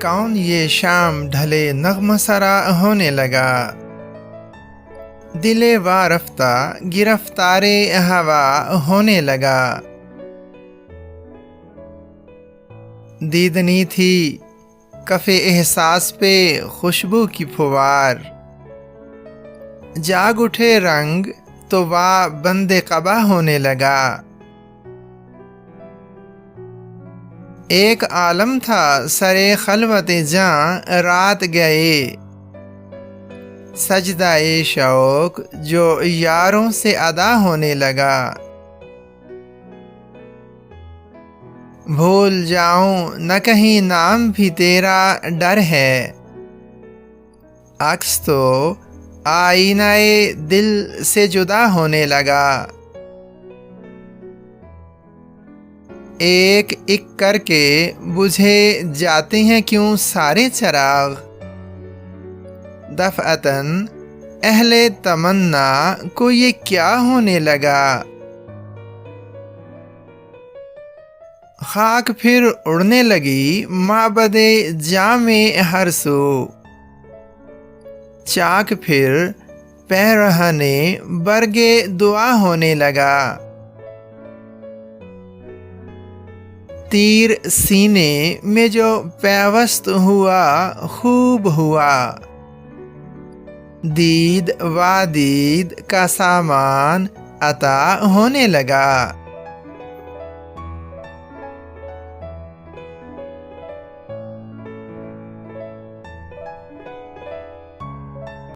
کون یہ شام ڈھلے نغمہ سرا ہونے لگا، دل وارفتہ گرفتار ہوا ہونے لگا۔ دیدنی تھی کف احساس پہ خوشبو کی پھوار، جاگ اٹھے رنگ تو واہ بند قبا ہونے لگا۔ ایک عالم تھا سرے خلوت جاں رات گئے، سجدہ شوق جو یاروں سے ادا ہونے لگا۔ بھول جاؤں نہ کہیں نام بھی تیرا ڈر ہے، عکس تو آئینہ دل سے جدا ہونے لگا۔ ایک ایک کر کے بجھے جاتے ہیں کیوں سارے چراغ، دفعتاً اہل تمنا کو یہ کیا ہونے لگا۔ خاک پھر اڑنے لگی معبد جاں میں ہر سو، چاک پھر پیرہن برگ دعا ہونے لگا۔ تیر سینے میں جو پیوست ہوا خوب ہوا، دید وادید کا سامان عطا ہونے لگا۔